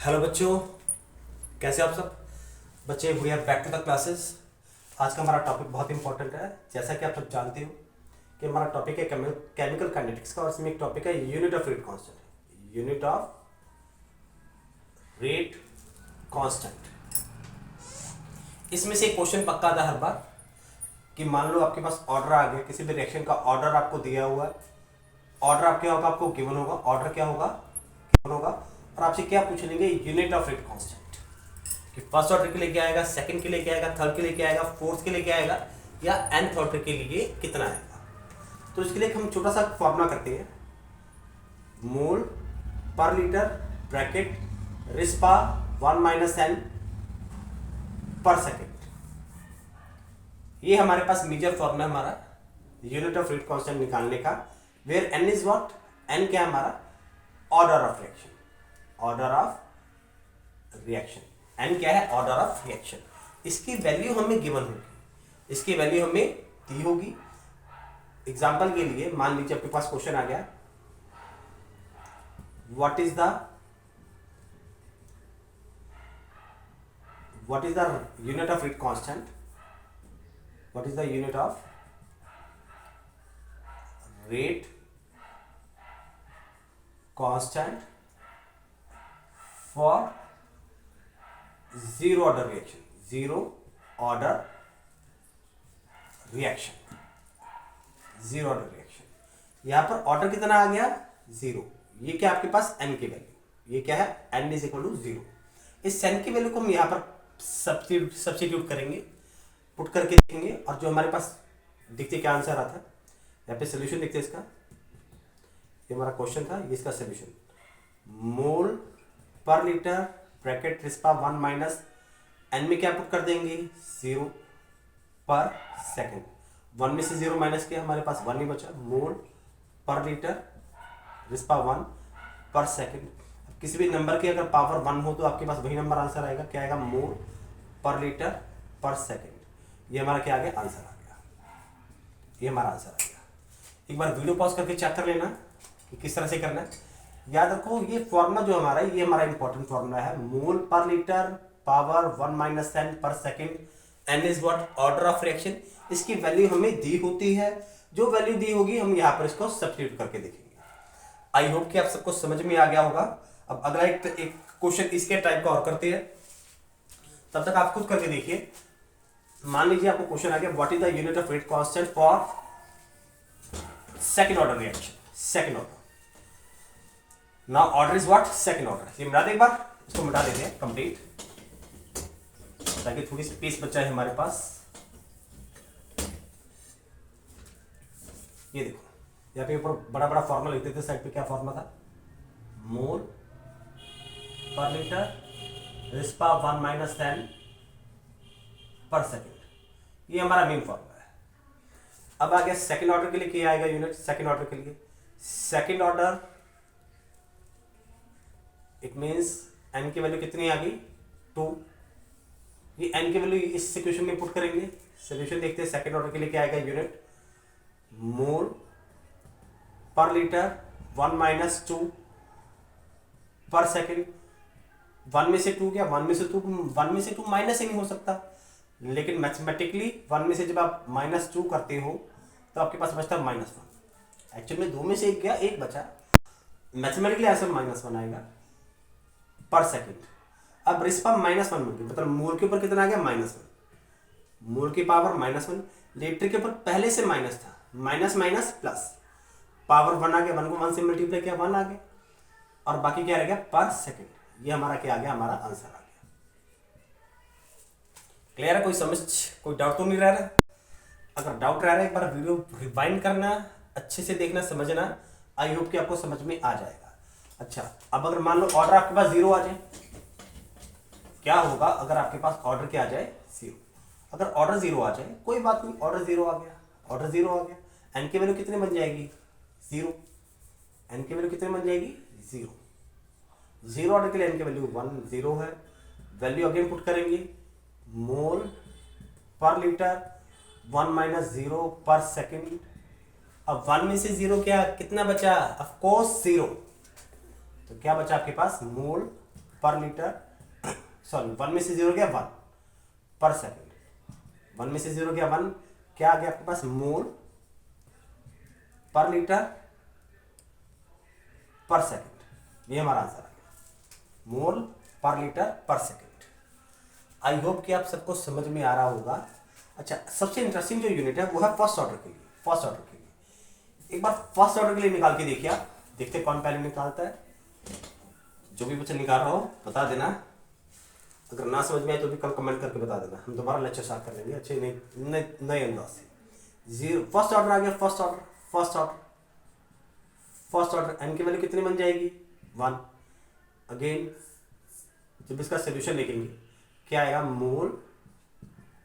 Hello बच्चों, कैसे आप सब बच्चे। We are back to the classes. आज का हमारा टॉपिक बहुत इंपॉर्टेंट है। जैसा कि आप सब जानते हो कि हमारा टॉपिक है केमिकल काइनेटिक्स का, और इसमें एक टॉपिक है unit of rate constant. Unit of rate constant. इसमें से एक क्वेश्चन पक्का आता है हर बार कि मान लो आपके पास ऑर्डर आ गया, किसी भी रिएक्शन का ऑर्डर आपको दिया हुआ है। ऑर्डर आप क्या होगा, आपको गिवन होगा। ऑर्डर क्या होगा, गिवन होगा। और आपसे क्या पूछ लेंगे, यूनिट ऑफ रेट कांस्टेंट, कि फर्स्ट ऑर्डर के लिए क्या आएगा, सेकंड के लिए क्या आएगा, थर्ड के लिए क्या आएगा, फोर्थ के लिए क्या आएगा, या nth ऑर्डर के लिए कितना आएगा। तो इसके लिए हम छोटा सा फॉर्मूला करते हैं। मोल पर litre bracket Rispa 1 minus n पर सेकेंड। ये हमारे पास मेजर फॉर्मूला है हमारा यूनिट ऑफ रेट कांस्टेंट निकालने का। Where n is what, n क्या है हमारा, order of reaction. Order of reaction, n क्या है, ऑर्डर ऑफ रिएक्शन। इसकी वैल्यू हमें गिवन होगी, इसकी वैल्यू हमें दी होगी। एग्जांपल के लिए मान लीजिए आपके पास क्वेश्चन आ गया, what is the unit of rate constant, what is the unit of rate constant for zero order reaction. Zero order reaction, zero order reaction. यहां पर ऑर्डर कितना आ गया, जीरो। ये क्या आपके पास n की वैल्यू, ये क्या है, n is equal to zero. इस n की वैल्यू को हम यहां पर सब्स्टिट्यूट करेंगे, पुट करके देखेंगे, और जो हमारे पास देखते क्या आंसर आता है। यहाँ पे सोल्यूशन देखते हैं इसका। ये हमारा क्वेश्चन था, ये इसका सोल्यूशन। मोल पर litre bracket Rispa 1 minus n में क्या पुट कर देंगे, 0 पर सेकेंड। 1 में से 0 माइनस किया, हमारे पास 1 ही बचा। मोल पर लीटर रिस्पा 1 पर सेकेंड। किसी भी नंबर की अगर पावर 1 हो तो आपके पास वही नंबर आंसर आएगा। क्या आएगा, मोल पर लीटर पर सेकेंड। ये हमारा क्या आ गया, आंसर आ गया। ये हमारा आंसर आ गया। एक बार वीडियो पॉज करके चेक कर लेना कि किस तरह से करना है। याद रखो, ये फॉर्मूला जो हमारा है, ये हमारा इंपॉर्टेंट फॉर्मूला है। मोल पर लीटर पावर 1 माइनस n पर second. n is what, order of reaction. इसकी वैल्यू हमें दी होती है। जो वैल्यू दी होगी हम यहाँ पर इसको सब्स्टिट्यूट करके देखेंगे। आई होप कि आप सबको समझ में आ गया होगा। अब अगला एक क्वेश्चन इसके टाइप का और करते हैं, तब तक आप खुद करके देखिए। मान लीजिए आपको क्वेश्चन आ गया, what is the unit of rate constant for second order reaction. Second order, now order is what, second order. ये मिटा दे, एक बार इसको मिटा देते हैं कंप्लीट, ताकि थोड़ी स्पेस बचा है हमारे पास। ये देखो, यहाँ पे ऊपर बड़ा बड़ा फॉर्मूला लिखते थे, साइड पे क्या फॉर्मूला था, मोल पर लीटर रिस्पा 1 माइनस n पर सेकेंड। ये हमारा मेन फॉर्मूला है। अब आ गया सेकंड ऑर्डर के लिए, क्या आएगा यूनिट सेकंड ऑर्डर के लिए। Second order it means n की वैल्यू कितनी आ गई, 2। ये n की वैल्यू इस इक्वेशन में पुट करेंगे। सोल्यूशन देखते हैं। सेकंड ऑर्डर के लिए क्या आएगा यूनिट, मोल पर लीटर 1 माइनस 2 पर सेकेंड। 1 में से 2 क्या, 1 में से 2 माइनस ही नहीं हो सकता, लेकिन मैथमेटिकली 1 में से जब आप -2 करते हो तो आपके पास बचता है -1। एक्चुअली में 2 में से 1 गया, 1 बचा। मैथमेटिकली आंसर -1 आएगा पर सेकेंड। अब रिस्पा -1 मिल गई, मतलब मोल के ऊपर कितना आ गया, -1। मोल की पावर -1, लीटर के ऊपर पहले से माइनस था, माइनस माइनस प्लस, पावर 1 आ गया, 1 को 1 से मल्टीप्लाई किया, 1 आ गया, और बाकी क्या रह गया, पर सेकेंड। ये हमारा क्या आ गया, हमारा आंसर आ गया। क्लियर है, कोई समझ, कोई डाउट तो नहीं रह रहा। अगर डाउट रह रहा है, एक बार वीडियो रिवाइंड करना, अच्छे से देखना, समझना। आई होप कि आपको समझ में आ जाएगा। अच्छा, अब अगर मान लो ऑर्डर आपके पास 0 आ जाए, क्या होगा अगर आपके पास ऑर्डर क्या आ जाए, 0। अगर ऑर्डर 0 आ जाए, कोई बात नहीं, ऑर्डर 0 आ गया, ऑर्डर 0 आ गया। n की वैल्यू कितने बन जाएगी, 0। n की वैल्यू कितने बन जाएगी, 0। 0 ऑर्डर के लिए n की वैल्यू 1 0 है। वैल्यू अगेन पुट करेंगे, मोल पर लीटर 1 माइनस 0 पर सेकेंड। अब 1 में से 0 क्या, कितना बचा, ऑफ कोर्स 0। तो क्या बचा आपके पास, मोल पर लीटर, सॉरी 1 में से 0 गया 1 पर सेकेंड, 1 में से 0 गया 1, क्या आ गया आपके पास मोल पर लीटर पर सेकेंड। ये हमारा आंसर आ गया, मोल पर लीटर पर सेकेंड। आई होप कि आप सबको समझ में आ रहा होगा। अच्छा, सबसे इंटरेस्टिंग जो यूनिट है वो है फर्स्ट ऑर्डर के लिए। फर्स्ट ऑर्डर के लिए एक बार फर्स्ट ऑर्डर के लिए निकाल के देखिए आप, देखते कौन पहले निकालता है। जो भी बच्चा निकाल रहा हो बता देना, अगर ना समझ में आए तो भी कल कमेंट करके बता देना, हम दोबारा लेक्चर स्टार्ट कर लेंगे अच्छे नए अंदाज से। 0 फर्स्ट ऑर्डर आ गया, फर्स्ट ऑर्डर एन की वैल्यू कितनी बन जाएगी 1। अगेन जब इसका सोल्यूशन लिखेंगे क्या आएगा, मोल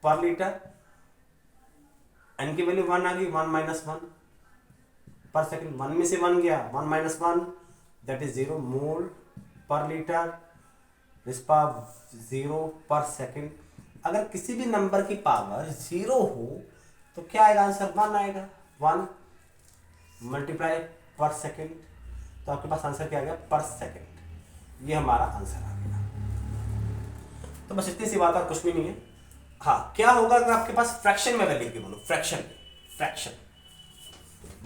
पर लीटर, एन की वैल्यू 1 आ गई, 1 माइनस 1 पर सेकेंड, 1 में से 1 गया 1 माइनस 1 दैट इज 0, मोल पर लीटर रिस्पा 0 पर सेकेंड। अगर किसी भी नंबर की पावर 0 हो तो क्या आएगा आंसर, 1 आएगा, 1 मल्टीप्लाई पर सेकेंड, तो आपके पास आंसर क्या आ गया पर सेकेंड। ये हमारा आंसर आ गया। तो बस इतनी सी बात और कुछ भी नहीं है। हाँ, क्या होगा अगर आपके पास फ्रैक्शन में वैल्यू की बोलो, फ्रैक्शन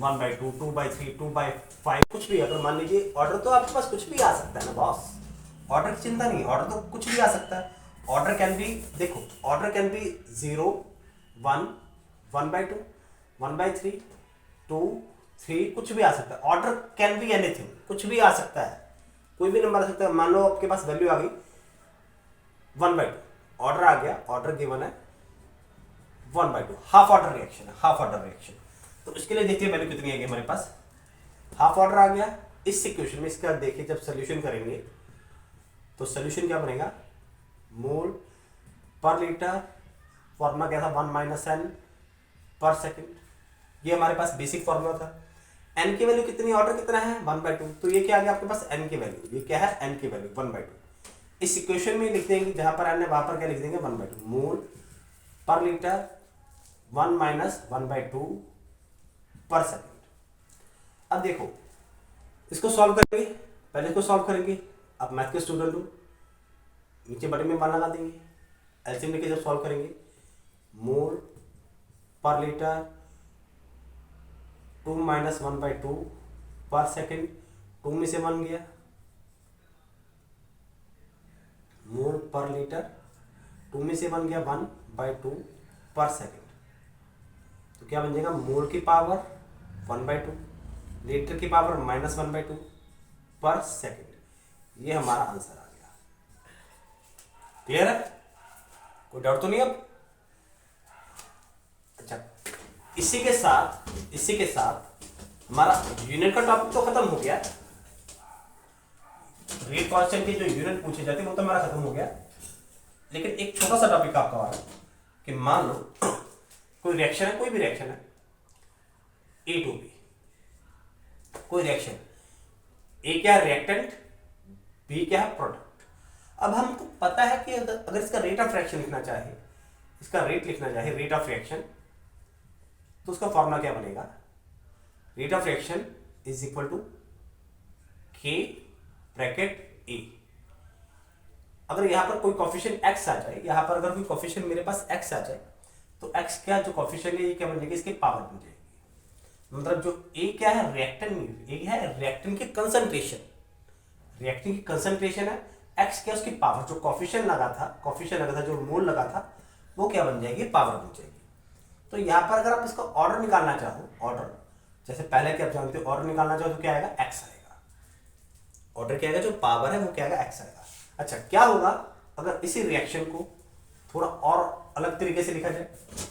1/2, 2/3, 2/5 कुछ भी। अगर मान लीजिए ऑर्डर तो आपके पास कुछ भी आ सकता है ना बॉस, ऑर्डर की चिंता नहीं, ऑर्डर तो कुछ भी आ सकता है। ऑर्डर कैन बी, देखो ऑर्डर कैन बी 0, 1, 1/2, 1/3, 2, 3 कुछ भी आ सकता है। ऑर्डर कैन बी एनीथिंग, कुछ भी आ सकता है, कोई भी नंबर आ सकता है। मान लो आपके पास वैल्यू आ गई 1/2, ऑर्डर आ गया, ऑर्डर गिवन है 1/2, हाफ ऑर्डर रिएक्शन है, हाफ ऑर्डर रिएक्शन। तो इसके लिए देखिए वैल्यू कितनी आएगी हमारे पास, हाफ ऑर्डर आ गया। इस इक्वेशन में इसका देखिए जब सोल्यूशन करेंगे तो सोल्यूशन क्या बनेगा, मोल पर लीटर, फॉर्मूला क्या था 1 माइनस एन पर सेकेंड, ये हमारे पास बेसिक फॉर्मूला था। एन की वैल्यू कितनी, ऑर्डर कितना है 1/2, तो ये क्या आ गया आपके पास एन की वैल्यू, ये क्या है एन की वैल्यू 1/2। इस इक्वेशन में लिख देंगे जहां पर एन है वहां पर क्या लिख देंगे 1/2, मोल पर लीटर 1 माइनस 1/2 पर सेकेंड। अब देखो इसको सॉल्व करेंगे, पहले इसको सॉल्व करेंगे। आप मैथ के स्टूडेंट हो, नीचे बटन में मान लगा देंगे, एलसीएम लेके जब सॉल्व करेंगे, मोल पर लीटर 2 माइनस 1/2 पर सेकेंड, 2 में से 1 गया, मोल पर लीटर 2 में से 1 गया 1/2 पर सेकेंड, तो क्या बन जाएगा, मोल की पावर 1/2, लीटर की पावर -1/2 पर सेकेंड। ये हमारा आंसर आ गया। क्लियर है, कोई डाउट तो नहीं अब। अच्छा, इसी के साथ हमारा यूनिट का टॉपिक तो खत्म हो गया। रेट कांस्टेंट के जो यूनिट पूछे जाते हैं वो तो हमारा खत्म हो गया, लेकिन एक छोटा सा टॉपिक आपका आ रहा है कि मान लो कोई रिएक्शन है, कोई भी रिएक्शन है A to B, कोई रिएक्शन, A क्या है रिएक्टेंट, B क्या है प्रोडक्ट। अब हमको पता है कि अगर इसका रेट ऑफ रिएक्शन लिखना चाहे, इसका रेट लिखना चाहे, रेट ऑफ रिएक्शन, तो उसका फॉर्मूला क्या बनेगा, rate of reaction is equal to K bracket A। अगर यहां पर कोई कोफिशिएंट x आ जाए, यहां पर अगर कोई कोफिशिएंट मेरे पास x आ जाए, तो x क्या जो कोफिशिएंट है ये क्या बन जाएगी, इसकी पावर बन जाएगी। मतलब जो A क्या है रिएक्टेंट, A है रिएक्टेंट की कंसंट्रेशन, रिएक्टेंट की कंसंट्रेशन है, x क्या उसकी पावर, जो कोफिशिएंट लगा था, जो मोल लगा था, वो क्या बन जाएगी, पावर बन जाएगी। तो यहाँ पर अगर आप इसका ऑर्डर निकालना चाहो, ऑर्डर जैसे पहले कि आप जानते हो ऑर्डर निकालना चाहो तो क्या आएगा, x आएगा। ऑर्डर क्या आएगा, जो पावर है वो क्या आएगा, x आएगा। अच्छा, क्या होगा अगर इसी रिएक्शन को थोड़ा और अलग तरीके से लिखा जाए,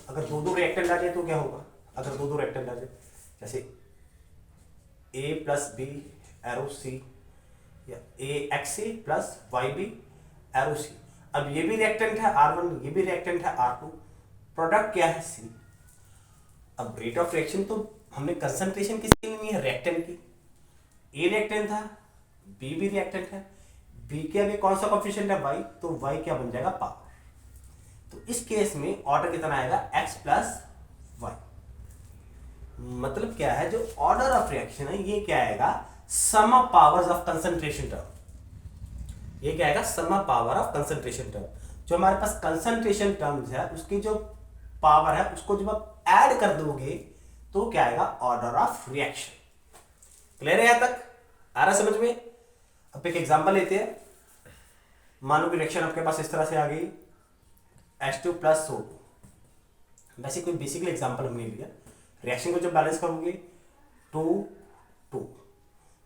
अगर दो रिएक्टेंट आ जाए तो क्या होगा, अगर दो रिएक्टेंट आ जाए, जैसे A plus B arrow C, या AXA plus YB arrow C. अब ये भी रिएक्टेंट है R1, ये भी रिएक्टेंट है R2, प्रोडक्ट क्या है C। अब रेट ऑफ रिएक्शन तो हमने कंसंट्रेशन किसकी लेनी है, रिएक्टेंट की। A रिएक्टेंट था, B भी रिएक्टेंट है, B के अभी कौन सा कोफिशिएंट है Y, तो Y क्या बन जाएगा, पावर। तो इस केस में ऑर्डर कितना आएगा, x प्लस y। मतलब क्या है, जो ऑर्डर ऑफ रिएक्शन है ये क्या आएगा, sum of powers of concentration term. ये क्या आएगा, sum power of concentration term. जो हमारे पास कंसंट्रेशन टर्म्स है उसकी जो पावर है उसको जब आप ऐड कर दोगे तो क्या आएगा, ऑर्डर ऑफ रिएक्शन। क्लियर है यहां तक, आ रहा समझ में? अब एक एग्जांपल लेते हैं। मानो कि रिएक्शन आपके पास इस तरह से आ गई, H2 प्लस O2। वैसे कोई बेसिकली एग्जांपल हमने लिया, रिएक्शन को जब बैलेंस करोगे 2 2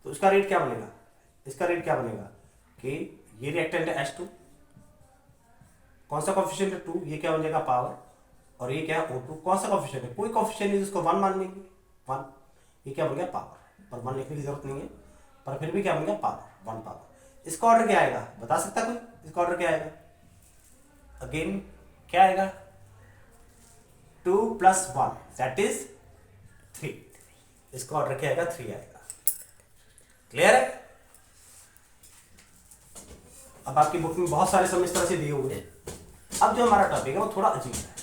तो उसका रेट क्या बनेगा, इसका रेट क्या बनेगा कि ये रिएक्टेंट है H2, कौन सा कोफिशिएंट है 2, ये क्या बन जाएगा पावर, और ये क्या है O2, कौन सा कोफिशिएंट है, कोई कोफिशिएंट नहीं, उसको 1 मान लेंगे 1, ये क्या बन गया पावर, पर 1 लिखने की जरूरत नहीं है, पर फिर भी क्या बन गया पावर 1 पावर। इसका ऑर्डर क्या आएगा, बता सकता कोई, इसका ऑर्डर क्या आएगा, अगेन क्या आएगा 2 प्लस 1 दैट इज 3, इसका ऑर्डर क्या आएगा 3 आएगा। क्लियर है? अब आपकी बुक में बहुत सारे सम इस तरह से दिए हुए हैं। अब जो हमारा टॉपिक है वो थोड़ा अजीब है,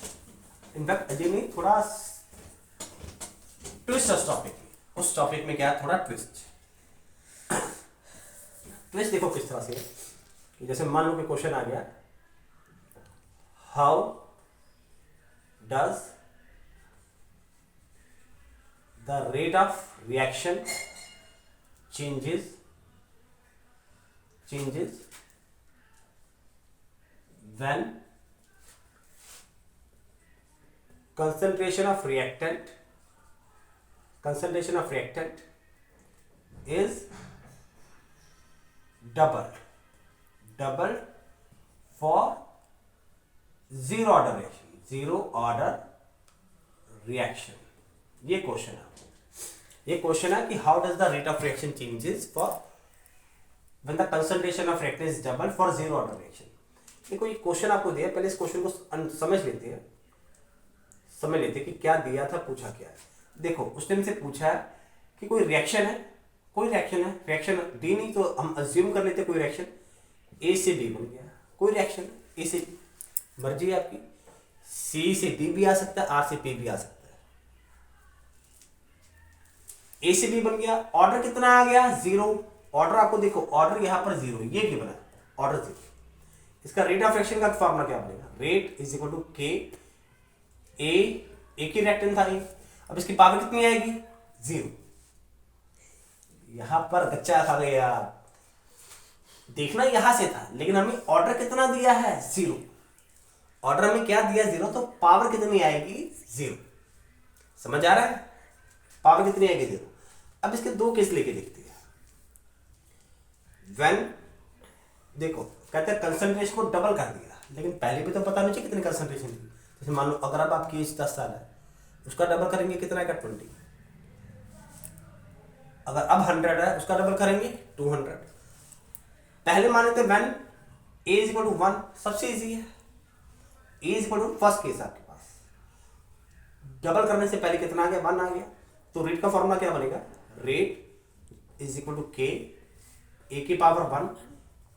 इनफैक्ट अजीब नहीं, थोड़ा ट्विस्ट उस टॉपिक में, उस टॉपिक में क्या है थोड़ा ट्विस्ट। ट्विस्ट देखो किस तरह से है कि जैसे मान लो कि क्वेश्चन आ गया, how does the rate of reaction changes when concentration of reactant is doubled for zero order reaction। ये क्वेश्चन है, ये क्वेश्चन है कि how does the rate of reaction changes for when the concentration of reactant is double for zero order reaction. देखो ये question आपको दिया, पहले इस क्वेश्चन को समझ लेते हैं, कि क्या दिया था, पूछा क्या है। देखो उसने हमसे पूछा है कि कोई रिएक्शन है, रिएक्शन डी नहीं तो हम अज्यूम कर लेते कोई रिएक्शन ए से बी बन गया, कोई रिएक्शन ए से बी, मर्जी है आपकी, सी से डी भी आ सकता है, आर से पी भी आ सकता है, ए से बी बन गया। ऑर्डर कितना आ गया 0, ऑर्डर आपको देखो, ऑर्डर यहां पर 0, ये गिवन है ऑर्डर 0। इसका रेट ऑफ रिएक्शन का फॉर्मूला क्या बनेगा, रेट इज इक्वल टू के, ए की रिएक्टेंट था ए, अब इसकी पावर कितनी आएगी 0। यहां पर गच्चा खा गया, देखना यहां से था, लेकिन हमें ऑर्डर कितना दिया है 0, ऑर्डर हमें क्या दिया 0, तो पावर कितनी आएगी 0। समझ आ रहा है, पावर कितनी आएगी 0। अब इसके दो केस लेके देखते हैं। व्हेन देखो कहते हैं कंसंट्रेशन को डबल कर दिया, लेकिन पहले भी तो पता नहीं चाहिए कितनी कंसंट्रेशन थी। जैसे मान लो अगर अब आपकी एज 10 साल है, उसका डबल करेंगे कितना आएगा 20। अगर अब 100 है उसका डबल करेंगे 200। पहले माने थे when A is equal to 1, सबसे इजी है, A is equal to first case आपके पास, डबल करने से पहले कितना आ गया 1 आ गया, तो रेट का फॉर्मूला क्या बनेगा, रेट इज इक्वल टू के, ए की पावर 1,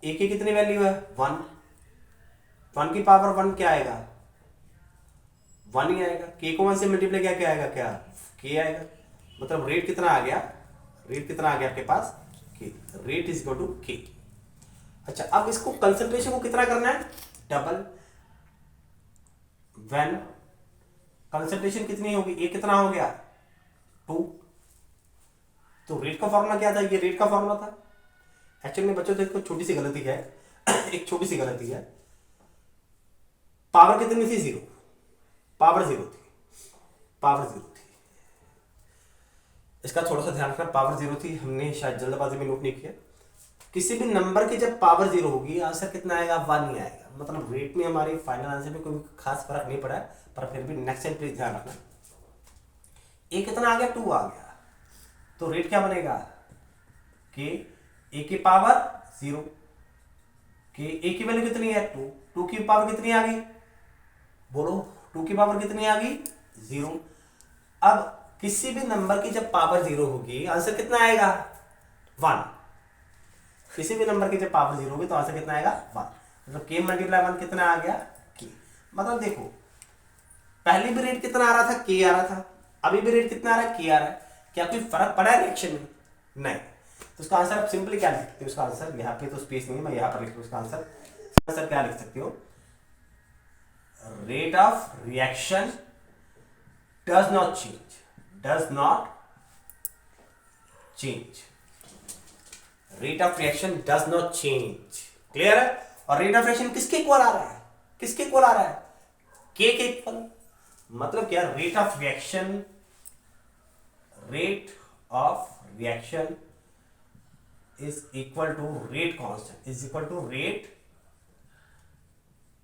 ए की कितनी वैल्यू है 1 की पावर 1 क्या आएगा 1 ही आएगा, के को 1 से मल्टीप्लाई किया क्या आएगा, क्या के आएगा, मतलब रेट कितना आ गया आपके पास के, रेट इज इक्वल टू के। अच्छा अब इसको कंसंट्रेशन को कितना करना है डबल, व्हेन कंसंट्रेशन कितनी होगी, ए कितना हो गया 2, तो रेट का फॉर्मूला क्या था, ये रेट का फॉर्मूला था। एक्चुअली में बच्चों देखो छोटी सी गलती है एक छोटी सी गलती है, पावर कितनी थी 0, पावर 0 थी, इसका थोड़ा सा ध्यान रखना, पावर 0 थी, हमने शायद जल्दबाजी में नोट नहीं किया। किसी भी नंबर की जब पावर 0 होगी आंसर कितना आएगा 1 ही आएगा, मतलब रेट में हमारी फाइनल आंसर में कोई खास फर्क नहीं पड़ा है, पर फिर भी नेक्स्ट टाइम प्लीज ध्यान रखना। ए कितना आ गया 2 आ गया, तो रेट क्या बनेगा कि ए की पावर 0, कि ए की वैल्यू कितनी है 2 की पावर कितनी आ गई, बोलो 2 की पावर कितनी आ गई 0। अब किसी भी नंबर की जब पावर 0 होगी आंसर कितना आएगा 1, किसी भी नंबर की जब पावर 0 होगी तो आंसर कितना आएगा 1, मतलब k मल्टीप्लाई 1 कितना आ गया k। मतलब देखो पहले भी रेट कितना आ रहा था k आ रहा था, अभी भी रेट कितना आ रहा है k आ रहा है, क्या कोई फर्क पड़ा है रिएक्शन में, नहीं। तो उसका आंसर आप सिंपली क्या लिख सकते हो, उसका आंसर यहाँ पे तो स्पेस नहीं है, मैं यहाँ पर लिख उसका आंसर क्या लिख सकती हो, rate of reaction does not change, rate of reaction does not change. Clear है? और रेट ऑफ रिएक्शन किसके इक्वल आ रहा है, किसके इक्वल आ रहा है, के इक्वल। मतलब क्या, rate of reaction is equal to rate constant, is equal to rate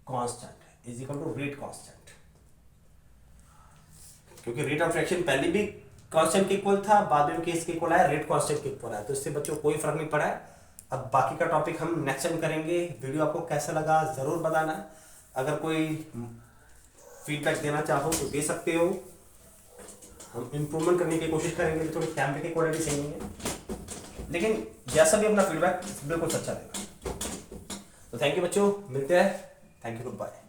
constant, क्योंकि रेट ऑफ रिएक्शन पहले भी कांस्टेंट के इक्वल था, बाद में केस के इक्वल आया, रेट कांस्टेंट के इक्वल आया, तो इससे बच्चों कोई फर्क नहीं पड़ा है। अब बाकी का टॉपिक हम नेक्स्ट टाइम करेंगे। वीडियो आपको कैसा लगा जरूर बताना, अगर कोई फीडबैक देना चाहो तो दे सकते हो, हम इम्प्रूवमेंट करने की कोशिश करेंगे। थोड़ी कैमरे की क्वालिटी सही नहीं है, लेकिन जैसा भी अपना फीडबैक बिल्कुल सच्चा रहेगा। तो थैंक यू बच्चों, मिलते हैं, थैंक यू, गुड बाय।